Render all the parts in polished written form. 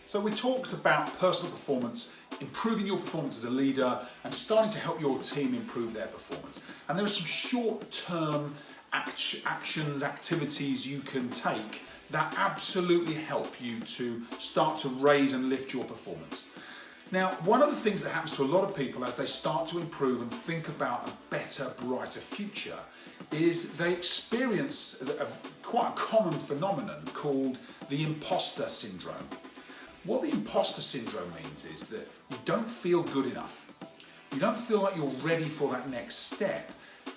So we talked about personal performance, improving your performance as a leader and starting to help your team improve their performance. And there are some short-term actions, activities you can take that absolutely help you to start to raise and lift your performance. Now, one of the things that happens to a lot of people as they start to improve and think about a better, brighter future is they experience quite a common phenomenon called the impostor syndrome. What the imposter syndrome means is that you don't feel good enough. You don't feel like you're ready for that next step,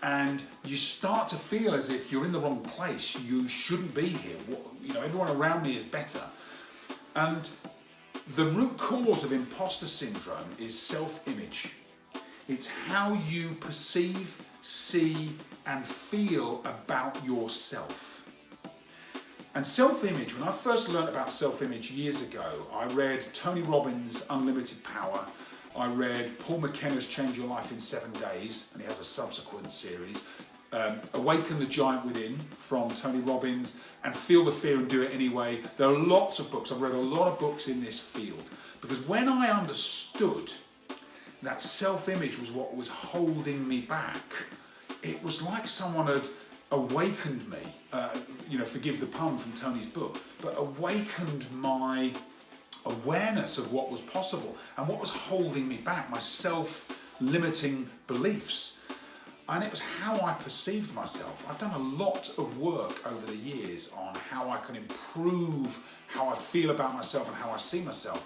and you start to feel as if you're in the wrong place. You shouldn't be here. Everyone around me is better. And the root cause of imposter syndrome is self-image. It's how you perceive, see, and feel about yourself. And self-image, when I first learned about self-image years ago, I read Tony Robbins' Unlimited Power. I read Paul McKenna's Change Your Life in 7 Days, and he has a subsequent series. Awaken the Giant Within from Tony Robbins, and Feel the Fear and Do It Anyway. There are lots of books. I've read a lot of books in this field, because when I understood that self-image was what was holding me back, it was like someone had awakened me, forgive the pun from Tony's book, but awakened my awareness of what was possible and what was holding me back, my self-limiting beliefs. And it was how I perceived myself. I've done a lot of work over the years on how I can improve how I feel about myself and how I see myself.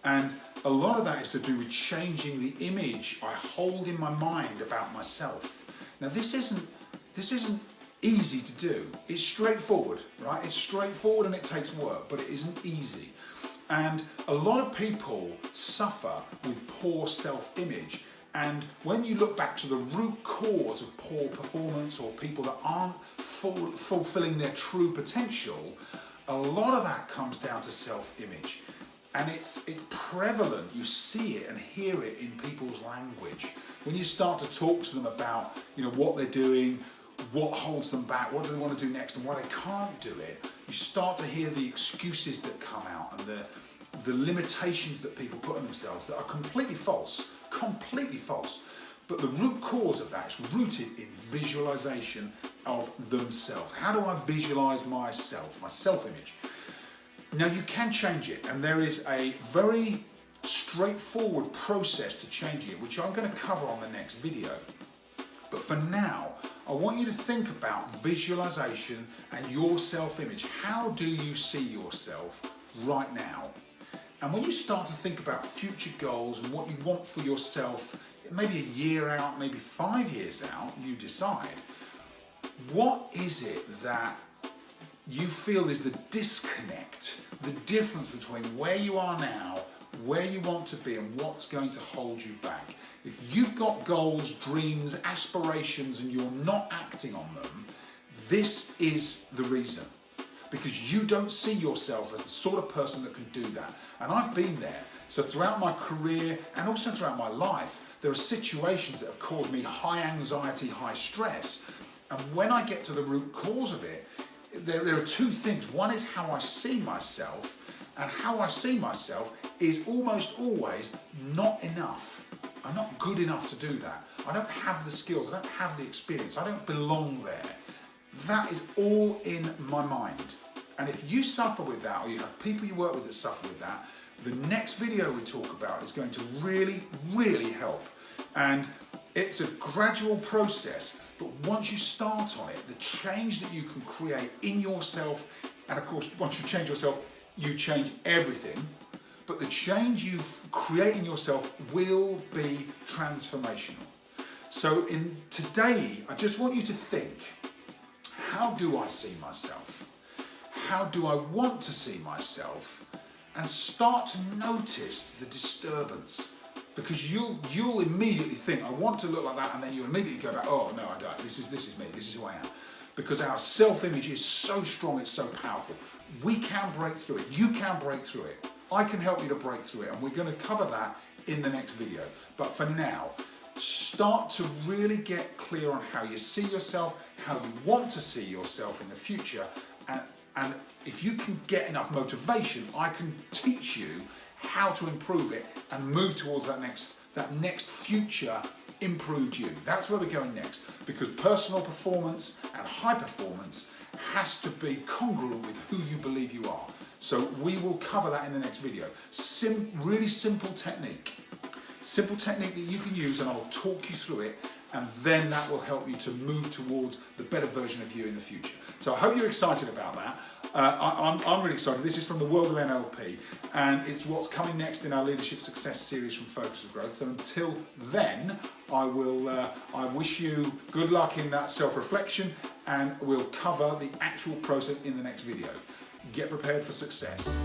And a lot of that is to do with changing the image I hold in my mind about myself. Now this isn't easy to do. It's straightforward, right? It's straightforward and it takes work, but it isn't easy. And a lot of people suffer with poor self-image. And when you look back to the root cause of poor performance or people that aren't fulfilling their true potential, a lot of that comes down to self-image. And it's prevalent. You see it and hear it in people's language. When you start to talk to them about what they're doing, what holds them back, what do they want to do next, and why they can't do it, you start to hear the excuses that come out and the limitations that people put on themselves that are completely false. But the root cause of that is rooted in visualization of themselves. How do I visualize myself, my self-image? Now you can change it, and there is a very straightforward process to changing it, which I'm going to cover on the next video. But for now, I want you to think about visualization and your self-image. How do you see yourself right now? And when you start to think about future goals and what you want for yourself, maybe a year out, maybe 5 years out, you decide, what is it that you feel is the disconnect, the difference between where you are now, where you want to be, and what's going to hold you back? If you've got goals, dreams, aspirations, and you're not acting on them, this is the reason. Because you don't see yourself as the sort of person that can do that. And I've been there. So throughout my career and also throughout my life, there are situations that have caused me high anxiety, high stress. And when I get to the root cause of it, there are two things. One is how I see myself, and how I see myself is almost always not enough. I'm not good enough to do that. I don't have the skills, I don't have the experience, I don't belong there. That is all in my mind. And if you suffer with that, or you have people you work with that suffer with that, the next video we talk about is going to really, really help. And it's a gradual process, but once you start on it, the change that you can create in yourself, and of course, once you change yourself, you change everything, but the change you create in yourself will be transformational. So today, I just want you to think, how do I see myself? How do I want to see myself? And start to notice the disturbance. Because you'll immediately think, I want to look like that, and then you immediately go back, oh no, I don't. This is me, this is who I am. Because our self-image is so strong, it's so powerful. We can break through it. You can break through it. I can help you to break through it, and we're going to cover that in the next video. But for now, start to really get clear on how you see yourself, how you want to see yourself in the future, and And if you can get enough motivation, I can teach you how to improve it and move towards that next future improved you. That's where we're going next, because personal performance and high performance has to be congruent with who you believe you are. So we will cover that in the next video. Really simple technique. Simple technique that you can use, and I'll talk you through it, and then that will help you to move towards the better version of you in the future. So I hope you're excited about that. I'm really excited. This is from the world of NLP, and it's what's coming next in our Leadership Success series from Focus of Growth. So until then, I wish you good luck in that self-reflection, and we'll cover the actual process in the next video. Get prepared for success.